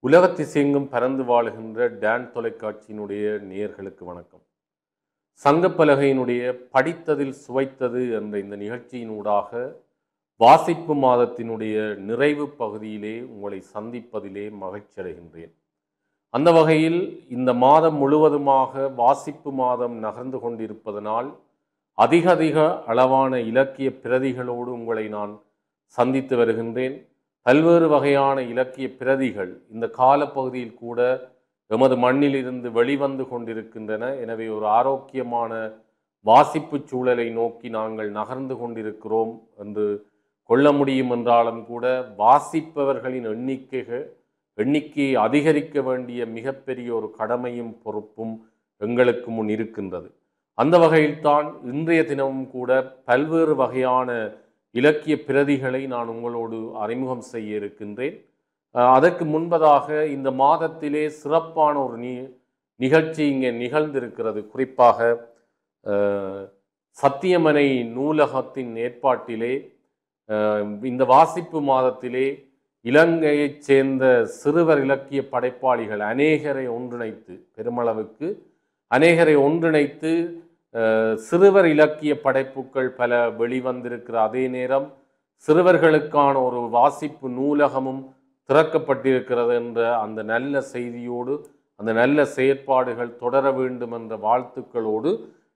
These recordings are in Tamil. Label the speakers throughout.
Speaker 1: உலகத்திசெங்கும் பறந்து வாழுகின்ற டான் தொலைக்காட்சியினுடைய நேயர்களுக்கு வணக்கம். சங்கப்பலகையினுடைய படித்ததில் சுவைத்தது என்ற இந்த நிகழ்ச்சியினூடாக வாசிப்பு மாதத்தினுடைய நிறைவு பகுதியிலே உங்களை சந்திப்பதிலே மகிழ்ச்சி அடைகின்றேன். அந்த வகையில் இந்த மாதம் முழுவதுமாக வாசிப்பு மாதம் நகர்ந்து கொண்டிருப்பதனால் அதிக அளவான இலக்கிய பிரதிகளோடு உங்களை நான் சந்தித்து வருகின்றேன். பல்வேறு வகையான இலக்கிய பிரதிகள் இந்த காலப்பகுதியில் கூட எமது மண்ணிலிருந்து வெளிவந்து கொண்டிருக்கின்றன. எனவே ஒரு ஆரோக்கியமான வாசிப்பு சூழலை நோக்கி நாங்கள் நகர்ந்து கொண்டிருக்கிறோம் என்று கொள்ள முடியும் என்றாலும் கூட வாசிப்பவர்களின் எண்ணிக்கையை அதிகரிக்க வேண்டிய மிகப்பெரிய ஒரு கடமையும் பொறுப்பும் எங்களுக்கு முன் இருக்கின்றது. அந்த வகையில்தான் இன்றைய தினமும் கூட பல்வேறு வகையான இலக்கிய பிரதிகளை நான் உங்களோடு அறிமுகம் செய்ய இருக்கின்றேன். அதற்கு முன்பதாக இந்த மாதத்திலே சிறப்பான ஒரு நிகழ்ச்சி இங்கே நிகழ்ந்திருக்கிறது. குறிப்பாக சத்தியமனை நூலகத்தின் ஏற்பாட்டிலே இந்த வாசிப்பு மாதத்திலே இலங்கையைச் சேர்ந்த சிறுவர் இலக்கிய படைப்பாளிகள் பெருமளவுக்கு அநேகரை ஒன்றிணைத்து சிறுவர் இலக்கிய படைப்புகள் பல வெளிவந்திருக்கிற அதே நேரம் சிறுவர்களுக்கான ஒரு வாசிப்பு நூலகமும் திறக்கப்பட்டிருக்கிறது என்ற அந்த நல்ல செய்தியோடு அந்த நல்ல செயற்பாடுகள் தொடர வேண்டும் என்ற வாழ்த்துக்களோடு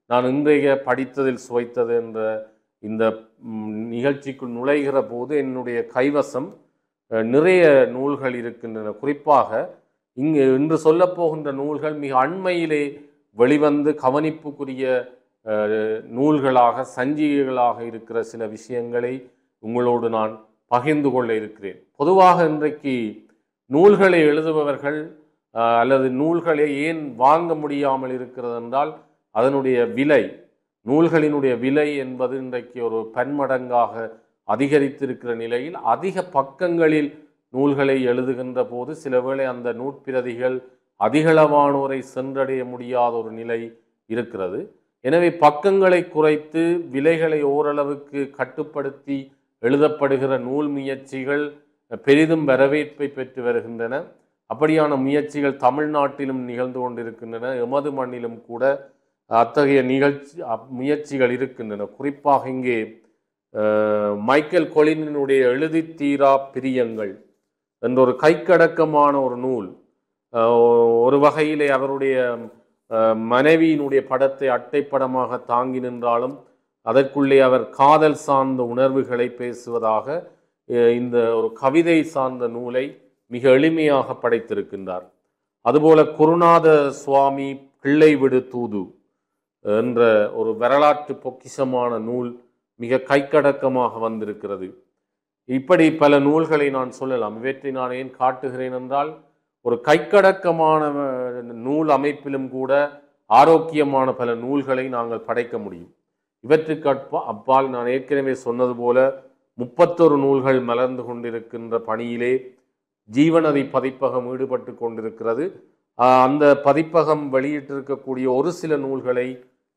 Speaker 1: நான் இன்றைய படித்ததில் சுவைத்தது என்ற இந்த நிகழ்ச்சிக்குள் நுழைகிற போது என்னுடைய கைவசம் நிறைய நூல்கள் இருக்கின்றன. குறிப்பாக இன்று சொல்லப்போகின்ற நூல்கள் மிக அண்மையிலே வெளிவந்து கவனிப்புக்குரிய நூல்களாக சஞ்சிகைகளாக இருக்கிற சில விஷயங்களை உங்களோடு நான் பகிர்ந்து கொள்ள இருக்கிறேன். பொதுவாக இன்றைக்கு நூல்களை எழுதுபவர்கள் அல்லது நூல்களை ஏன் வாங்க முடியாமல் இருக்கிறது என்றால் அதனுடைய விலை, நூல்களினுடைய விலை என்பது இன்றைக்கு ஒரு பன்மடங்காக அதிகரித்திருக்கிற நிலையில் அதிக பக்கங்களில் நூல்களை எழுதுகின்ற போது சில வேளை அந்த நூற்பிரதிகள் அதிகளவானோரை சென்றடைய முடியாத ஒரு நிலை இருக்கிறது. எனவே பக்கங்களை குறைத்து விலைகளை ஓரளவுக்கு கட்டுப்படுத்தி எழுதப்படுகிற நூல் முயற்சிகள் பெரிதும் வரவேற்பை பெற்று வருகின்றன. அப்படியான முயற்சிகள் தமிழ்நாட்டிலும் நிகழ்ந்து கொண்டிருக்கின்றன. எமது மண்ணிலும் கூட அத்தகைய முயற்சிகள் இருக்கின்றன. குறிப்பாக இங்கே மைக்கேல் கொலினினுடைய எழுதி தீரா பிரியங்கள் என்ற ஒரு கைக்கடக்கமான ஒரு நூல், ஒரு வகையிலே அவருடைய மனைவியினுடைய படத்தை அட்டைப்படமாக தாங்கி நின்றாலும் அதற்குள்ளே அவர் காதல் சார்ந்த உணர்வுகளை பேசுவதாக இந்த ஒரு கவிதை சார்ந்த நூலை மிக எளிமையாக படைத்திருக்கின்றார். அதுபோல குருநாத சுவாமி பிள்ளை விடு தூது என்ற ஒரு வரலாற்று பொக்கிஷமான நூல் மிக கைக்கடக்கமாக வந்திருக்கிறது. இப்படி பல நூல்களை நான் சொல்லலாம். இவற்றை நான் ஏன் காட்டுகிறேன் என்றால் ஒரு கைக்கடக்கமான நூல் அமைப்பிலும் கூட ஆரோக்கியமான பல நூல்களை நாங்கள் படைக்க முடியும். இவற்றுக்கு அப்பால் நான் ஏற்கனவே சொன்னது போல 31 நூல்கள் மலர்ந்து கொண்டிருக்கின்ற பணியிலே ஜீவநதி பதிப்பகம் ஈடுபட்டு கொண்டிருக்கிறது. அந்த பதிப்பகம் வெளியிட்டிருக்கக்கூடிய ஒரு சில நூல்களை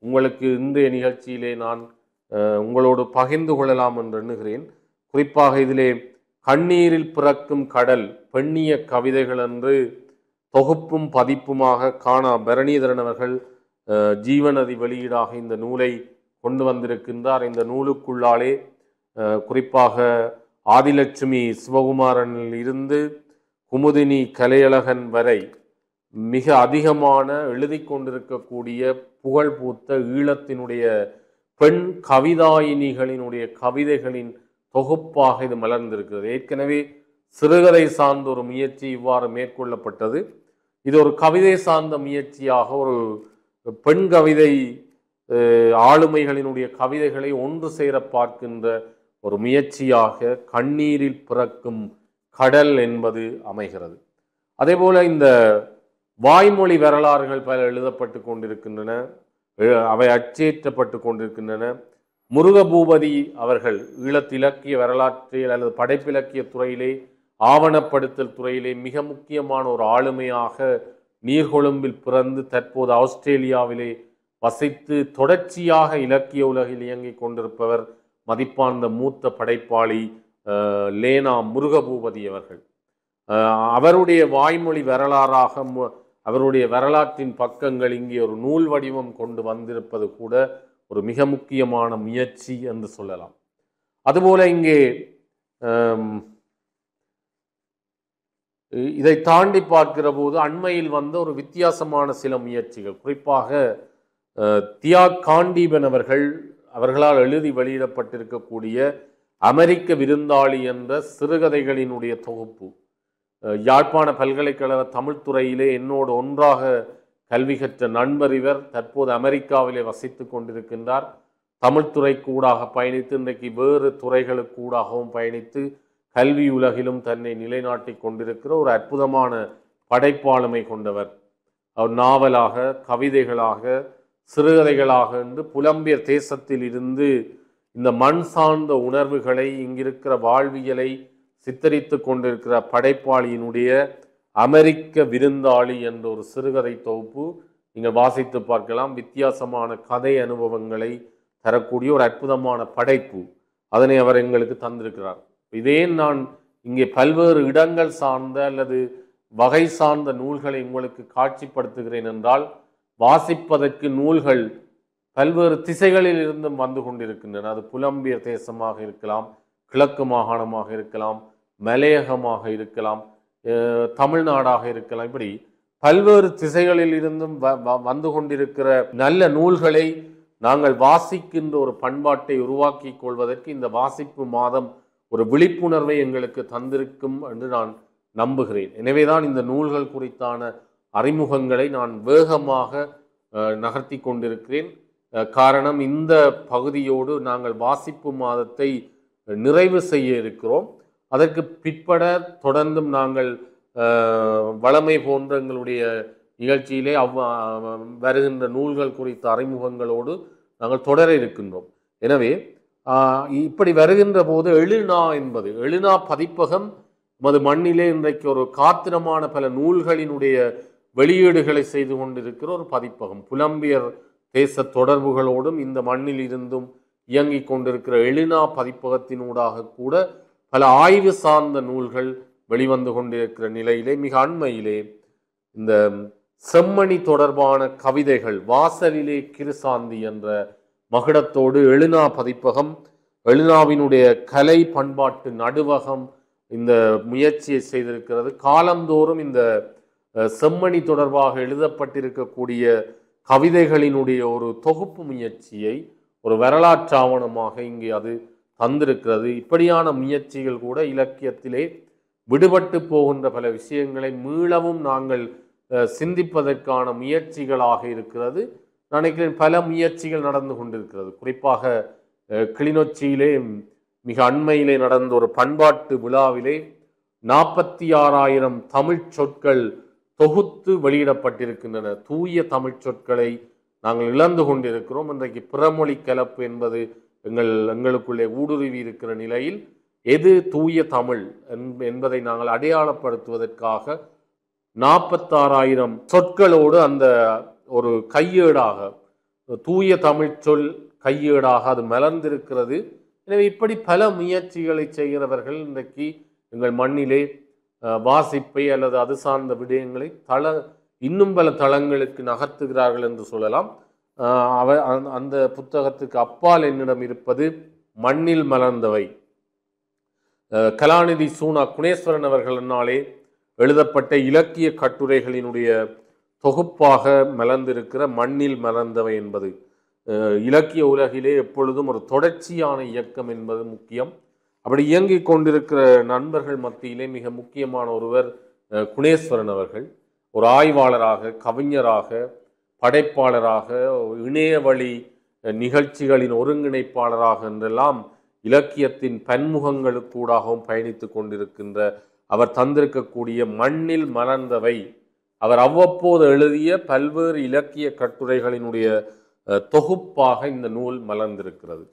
Speaker 1: உங்களுக்கு இன்றைய நிகழ்ச்சியிலே நான் உங்களோடு பகிர்ந்து கொள்ளலாம் என்று எண்ணுகிறேன். குறிப்பாக இதிலே கண்ணீரில் பிறக்கும் கடல் பெண்ணிய கவிதைகள் என்று தொகுப்பும் பதிப்புமாக காணா பரணீதரன் அவர்கள் ஜீவநதி வெளியீடாக இந்த நூலை கொண்டு வந்திருக்கின்றார். இந்த நூலுக்குள்ளாலே குறிப்பாக ஆதிலட்சுமி சிவகுமாரனில் இருந்து குமுதினி கலையழகன் வரை மிக அதிகமான எழுதி கொண்டிருக்கக்கூடிய புகழ் பூத்த ஈழத்தினுடைய பெண் கவிதாயினிகளினுடைய கவிதைகளின் தொகுப்பாக இது மலர்ந்திருக்கிறது. ஏற்கனவே சிறுகதை சார்ந்த ஒரு முயற்சி இவ்வாறு மேற்கொள்ளப்பட்டது. இது ஒரு கவிதை சார்ந்த முயற்சியாக ஒரு பெண் கவிதை ஆளுமைகளினுடைய கவிதைகளை ஒன்று சேர பார்க்கின்ற ஒரு முயற்சியாக கண்ணீரில் பிறக்கும் கடல் என்பது அமைகிறது. அதேபோல இந்த வாய்மொழி வரலாறுகள் பல எழுதப்பட்டு கொண்டிருக்கின்றன, அவை அச்சேற்றப்பட்டு கொண்டிருக்கின்றன. முருகபூபதி அவர்கள் ஈழத்திலக்கிய வரலாற்றில் அல்லது படைப்பிலக்கிய துறையிலே ஆவணப்படுத்தல் துறையிலே மிக முக்கியமான ஒரு ஆளுமையாக நீர்கொழும்பில் பிறந்து தற்போது ஆஸ்திரேலியாவிலே வசித்து தொடர்ச்சியாக இலக்கிய உலகில் இயங்கிக் கொண்டிருப்பவர் மதிப்பார்ந்த மூத்த படைப்பாளி லேனா முருகபூபதி அவர்கள். அவருடைய வாய்மொழி வரலாறாக அவருடைய வரலாற்றின் பக்கங்கள் இங்கே ஒரு நூல் வடிவம் கொண்டு வந்திருப்பது கூட ஒரு மிக முக்கியமான முயற்சி என்று சொல்லலாம். அதுபோல இங்கே இதை தாண்டி பார்க்கிற போது அண்மையில் வந்த ஒரு வித்தியாசமான சில முயற்சிகள், குறிப்பாக தியாக் காண்டீபன் அவர்களால் எழுதி வெளியிடப்பட்டிருக்கக்கூடிய அமெரிக்க விருந்தாளி என்ற சிறுகதைகளினுடைய தொகுப்பு. யாழ்ப்பாண பல்கலைக்கழக தமிழ்துறையிலே என்னோடு ஒன்றாக கல்வி கற்ற நண்பர் இவர். தற்போது அமெரிக்காவிலே வசித்து கொண்டிருக்கின்றார். தமிழ்துறை கூடாக பயணித்து இன்றைக்கு வேறு துறைகளுக்கு கூடாகவும் பயணித்து கல்வி உலகிலும் தன்னை நிலைநாட்டி கொண்டிருக்கிற ஒரு அற்புதமான படைப்பாளுமை கொண்டவர். அவர் நாவலாக, கவிதைகளாக, சிறுகதைகளாக என்று புலம்பியர் தேசத்தில் இருந்து இந்த மண் சார்ந்த உணர்வுகளை, இங்கிருக்கிற வாழ்வியலை சித்தரித்து கொண்டிருக்கிற படைப்பாளியினுடைய அமெரிக்க விருந்தாளி என்ற ஒரு சிறுகதை தொகுப்பு நீங்கள் வாசித்து பார்க்கலாம். வித்தியாசமான கதை அனுபவங்களை தரக்கூடிய ஒரு அற்புதமான படைப்பு. அதனை அவர் எங்களுக்கு தந்திருக்கிறார். இதே நான் இங்கே பல்வேறு இடங்கள் சார்ந்த அல்லது வகை சார்ந்த நூல்களை உங்களுக்கு காட்சிப்படுத்துகிறேன் என்றால், வாசிப்பதற்கு நூல்கள் பல்வேறு திசைகளில் இருந்தும் வந்து கொண்டிருக்கின்றன. அது புலம்பியர் தேசமாக இருக்கலாம், கிழக்கு மாகாணமாக இருக்கலாம், மலையகமாக இருக்கலாம், தமிழ்நாடாக இருக்கலாம். இப்படி பல்வேறு திசைகளில் இருந்தும் வந்து கொண்டிருக்கிற நல்ல நூல்களை நாங்கள் வாசிக்கின்ற ஒரு பண்பாட்டை உருவாக்கி கொள்வதற்கு இந்த வாசிப்பு மாதம் ஒரு விழிப்புணர்வை எங்களுக்கு தந்திருக்கும் என்று நான் நம்புகிறேன். எனவேதான் இந்த நூல்கள் குறித்தான அறிமுகங்களை நான் வேகமாக நகர்த்தி கொண்டிருக்கிறேன். காரணம், இந்த பகுதியோடு நாங்கள் வாசிப்பு மாதத்தை நிறைவு செய்ய இருக்கிறோம். அதற்கு பிற்பட தொடர்ந்தும் நாங்கள் வளமை போன்ற எங்களுடைய நிகழ்ச்சியிலே வருகின்ற நூல்கள் குறித்த அறிமுகங்களோடு நாங்கள் தொடர இருக்கின்றோம். எனவே இப்படி வருகின்ற போது எழுநா பதிப்பகம் நமது மண்ணிலே இன்றைக்கு ஒரு காத்திரமான பல நூல்களினுடைய வெளியீடுகளை செய்து கொண்டிருக்கிற ஒரு பதிப்பகம். புலம்பியர் தேச தொடர்புகளோடும் இந்த மண்ணில் இருந்தும் இயங்கிக் கொண்டிருக்கிற எழுநா பதிப்பகத்தினூடாக கூட பல ஆய்வு சார்ந்த நூல்கள் வெளிவந்து கொண்டிருக்கிற நிலையிலே மிக அண்மையிலே இந்த செம்மணி தொடர்பான கவிதைகள் வாசலிலே கிருசாந்தி என்ற மகுடத்தோடு எழுநா பதிப்பகம், எழுநாவினுடைய கலை பண்பாட்டு நடுவகம் இந்த முயற்சியை செய்திருக்கிறது. காலந்தோறும் இந்த செம்மணி தொடர்பாக எழுதப்பட்டிருக்கக்கூடிய கவிதைகளினுடைய ஒரு தொகுப்பு முயற்சியை ஒரு வரலாற்று ஆவணமாக இங்கே அது தந்திருக்கிறது. இப்படியான முயற்சிகள் கூட இலக்கியத்திலே விடுபட்டு போகின்ற பல விஷயங்களை மீளவும் நாங்கள் சிந்திப்பதற்கான முயற்சிகளாக இருக்கிறது. நினைக்கிறேன் பல முயற்சிகள் நடந்து கொண்டிருக்கிறது. குறிப்பாக கிளிநொச்சியிலே மிக அண்மையிலே நடந்த ஒரு பண்பாட்டு விழாவிலே 46,000 தமிழ் சொற்கள் தொகுத்து வெளியிடப்பட்டிருக்கின்றன. தூய தமிழ் சொற்களை நாங்கள் இழந்து கொண்டிருக்கிறோம். இன்றைக்கு பிறமொழி கலப்பு என்பது எங்களுக்குள்ளே ஊடுருவி இருக்கிற நிலையில் எது தூய தமிழ் என்பதை நாங்கள் அடையாளப்படுத்துவதற்காக 46,000 சொற்களோடு அந்த ஒரு கையேடாக, தூய தமிழ் சொல் கையேடாக அது மலர்ந்திருக்கிறது. எனவே இப்படி பல முயற்சிகளை செய்கிறவர்கள் இன்றைக்கு எங்கள் மண்ணிலே வாசிப்பை அல்லது அது சார்ந்த விடயங்களை இன்னும் பல தளங்களுக்கு நகர்த்துகிறார்கள் என்று சொல்லலாம். அந்த புத்தகத்துக்கு அப்பால் என்னிடம் இருப்பது மண்ணில் மலர்ந்தவை, கலாநிதி சூனா குணேஸ்வரன் அவர்களினாலே எழுதப்பட்ட இலக்கிய கட்டுரைகளினுடைய தொகுப்பாக மலர்ந்திருக்கிற மண்ணில் மலர்ந்தவை என்பது இலக்கிய உலகிலே எப்பொழுதும் ஒரு தொடர்ச்சியான இயக்கம் என்பது முக்கியம். அப்படி இயங்கிக் கொண்டிருக்கிற நண்பர்கள் மத்தியிலே மிக முக்கியமான ஒருவர் குணேஸ்வரன் அவர்கள். ஒரு ஆய்வாளராக, கவிஞராக, படைப்பாளராக, இணையவழி நிகழ்ச்சிகளின் ஒருங்கிணைப்பாளராக என்றெல்லாம் இலக்கியத்தின் பன்முகங்களுக்கூடாகவும் பயணித்து கொண்டிருக்கின்ற அவர் தந்திருக்கக்கூடிய மண்ணில் மலர்ந்தவை, அவர் அவ்வப்போது எழுதிய பல்வேறு இலக்கிய கட்டுரைகளினுடைய தொகுப்பாக இந்த நூல் மலர்ந்திருக்கிறது.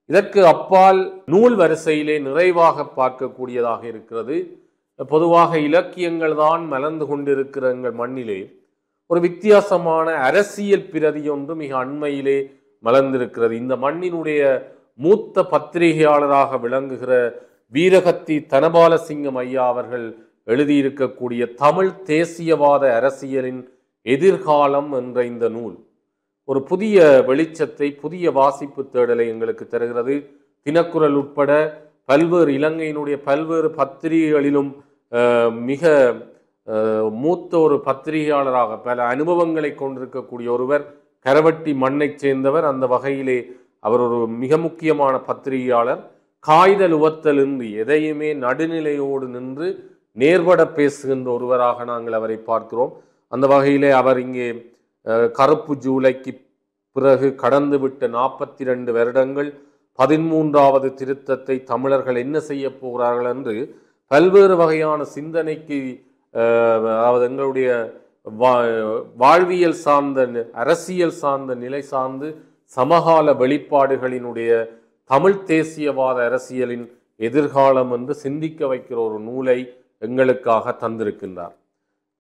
Speaker 1: இதற்கு அப்பால் நூல் வரிசையிலே நிறைவாக பார்க்கக்கூடியதாக இருக்கிறது. பொதுவாக இலக்கியங்கள் தான் மலர்ந்து கொண்டிருக்கிற எங்கள் மண்ணிலே ஒரு வித்தியாசமான அரசியல் பிரதி ஒன்று மிக அண்மையிலே மலர்ந்திருக்கிறது. இந்த மண்ணினுடைய மூத்த பத்திரிகையாளராக விளங்குகிற வீரகத்தி தனபாலசிங்கம் ஐயா அவர்கள் எழுதியிருக்கக்கூடிய தமிழ் தேசியவாத அரசியலின் எதிர்காலம் என்ற இந்த நூல் ஒரு புதிய வெளிச்சத்தை, புதிய வாசிப்பு தேடலை எங்களுக்கு தருகிறது. தினக்குரல் உட்பட பல்வேறு இலங்கையினுடைய பல்வேறு பத்திரிகைகளிலும் மிக மூத்த ஒரு பத்திரிகையாளராக பல அனுபவங்களை கொண்டிருக்கக்கூடிய ஒருவர், கரவட்டி மண்ணைச் சேர்ந்தவர். அந்த வகையிலே அவர் ஒரு மிக முக்கியமான பத்திரிகையாளர். காய்தல் உவத்தல் இன்றி எதையுமே நடுநிலையோடு நின்று நேர்பட பேசுகின்ற ஒருவராக நாங்கள் அவரை பார்க்கிறோம். அந்த வகையிலே அவர் இங்கே கருப்பு ஜூலைக்கு பிறகு கடந்துவிட்ட 42 வருடங்கள் 13வது திருத்தத்தை தமிழர்கள் என்ன செய்ய போகிறார்கள் என்று பல்வேறு வகையான சிந்தனைக்கு, அதாவது எங்களுடைய வாழ்வியல் சார்ந்த, அரசியல் சார்ந்த நிலை சார்ந்து சமகால வெளிப்பாடுகளினுடைய தமிழ் தேசியவாத அரசியலின் எதிர்காலம் என்று சிந்திக்க வைக்கிற ஒரு நூலை எங்களுக்காக தந்திருக்கின்றார்.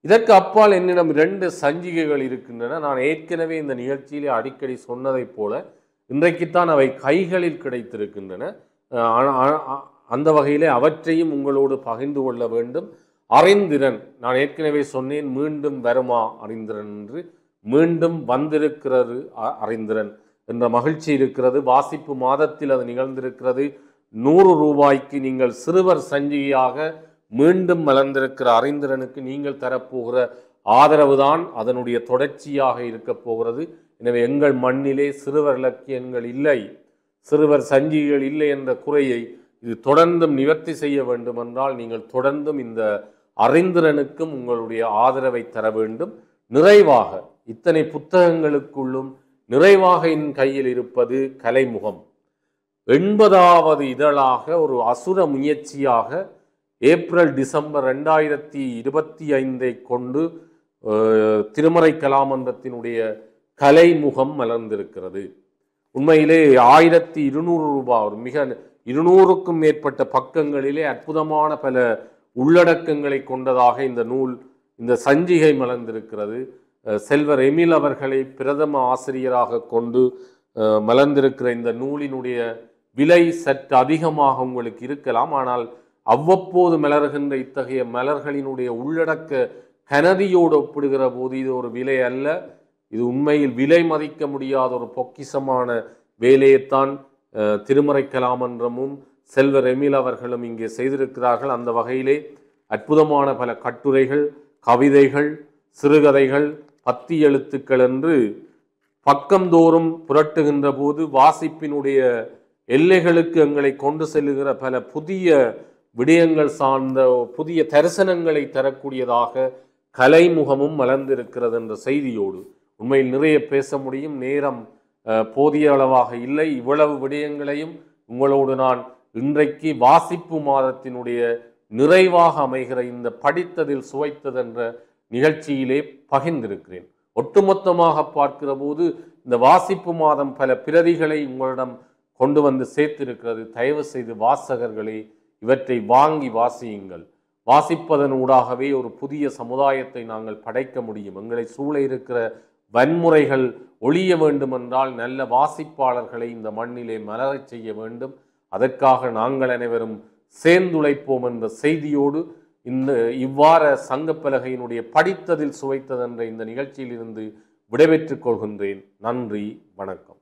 Speaker 1: இதற்கு அப்பால் என்னிடம் 2 சஞ்சிகைகள் இருக்கின்றன. நான் ஏற்கனவே இந்த நிகழ்ச்சியிலே அடிக்கடி சொன்னதைப் போல இன்றைக்குத்தான் அவை கைகளில் கிடைத்திருக்கின்றன. அந்த வகையிலே அவற்றையும் உங்களோடு பகிர்ந்து கொள்ள வேண்டும். அறிந்திரன், நான் ஏற்கனவே சொன்னேன், மீண்டும் வருமா அறிந்திரன் என்று. மீண்டும் வந்திருக்கிறது அறிந்திரன் என்ற மகிழ்ச்சி இருக்கிறது. வாசிப்பு மாதத்தில் அது நிகழ்ந்திருக்கிறது. 100 ரூபாய்க்கு நீங்கள் சிறுவர் சஞ்சிகையாக மீண்டும் மலர்ந்திருக்கிற அறிந்திரனுக்கு நீங்கள் தரப்போகிற ஆதரவுதான் அதனுடைய தொடர்ச்சியாக இருக்க போகிறது. எனவே எங்கள் மண்ணிலே சிறுவர் இலக்கியங்கள் இல்லை, சிறுவர் சஞ்சிகைகள் இல்லை என்ற குறையை இது தொடர்ந்தும் நிவர்த்தி செய்ய வேண்டும் என்றால் நீங்கள் தொடர்ந்தும் இந்த அறிந்திரனுக்கும் உங்களுடைய ஆதரவை தர வேண்டும். நிறைவாக இத்தனை புத்தகங்களுக்குள்ளும் நிறைவாக என் கையில் இருப்பது கலைமுகம். 80வது இதழாக ஒரு அசுர முயற்சியாக ஏப்ரல் டிசம்பர் 2025 கொண்டு திருமறை கலாமன்றத்தினுடைய கலைமுகம் மலர்ந்திருக்கிறது. உண்மையிலே 1200 ரூபாய், ஒரு மிக 200க்கும் மேற்பட்ட பக்கங்களிலே அற்புதமான பல உள்ளடக்கங்களை கொண்டதாக இந்த நூல், இந்த சஞ்சிகை மலர்ந்திருக்கிறது. செல்வர் எமில் அவர்களை பிரதம ஆசிரியராக கொண்டு மலர்ந்திருக்கிற இந்த நூலினுடைய விலை சற்று அதிகமாக உங்களுக்கு இருக்கலாம். ஆனால் அவ்வப்போது மலர்கின்ற இத்தகைய மலர்களினுடைய உள்ளடக்க கனதியோடு ஒப்பிடுகிற போது இது ஒரு விலை அல்ல. இது உண்மையில் விலை மதிக்க முடியாத ஒரு பொக்கிசமான வேலையைத்தான் திருமறை கலாமன்றமும் செல்வர் எமில் அவர்களும் இங்கே செய்திருக்கிறார்கள். அந்த வகையிலே அற்புதமான பல கட்டுரைகள், கவிதைகள், சிறுகதைகள், பத்தி எழுத்துக்கள் என்று பக்கந்தோறும் புரட்டுகின்ற போது வாசிப்பினுடைய எல்லைகளுக்கு எங்களை கொண்டு செல்லுகிற பல புதிய விடயங்கள் சார்ந்த புதிய தரிசனங்களை தரக்கூடியதாக கலைமுகமும் மலர்ந்திருக்கிறது என்ற செய்தியோடு உண்மையில் நிறைய பேச முடியும். நேரம் போதிய அளவாக இல்லை. இவ்வளவு விடயங்களையும் உங்களோடு நான் இன்றைக்கு வாசிப்பு மாதத்தினுடைய நிறைவாக அமைகிற இந்த படித்ததில் சுவைத்தது என்ற நிகழ்ச்சியிலே பகிர்ந்திருக்கிறேன். ஒட்டுமொத்தமாக பார்க்கிற போது இந்த வாசிப்பு மாதம் பல பிரதிகளை உங்களிடம் கொண்டு வந்து சேர்த்திருக்கிறது. தயவு செய்து வாசகர்களே இவற்றை வாங்கி வாசியுங்கள். வாசிப்பதன் ஊடாகவே ஒரு புதிய சமுதாயத்தை நாங்கள் படைக்க முடியும். எங்களை சூழ இருக்கிற வன்முறைகள் ஒழிய வேண்டுமென்றால் நல்ல வாசிப்பாளர்களை இந்த மண்ணிலே மலரச் செய்ய வேண்டும். அதற்காக நாங்கள் அனைவரும் சேர்ந்துழைப்போம் என்ற செய்தியோடு இவ்வாற சங்கப்பலகையினுடைய படித்ததில் சுவைத்தது என்ற இந்த நிகழ்ச்சியில் இருந்து விடைபெற்றுக் கொள்கின்றேன். நன்றி, வணக்கம்.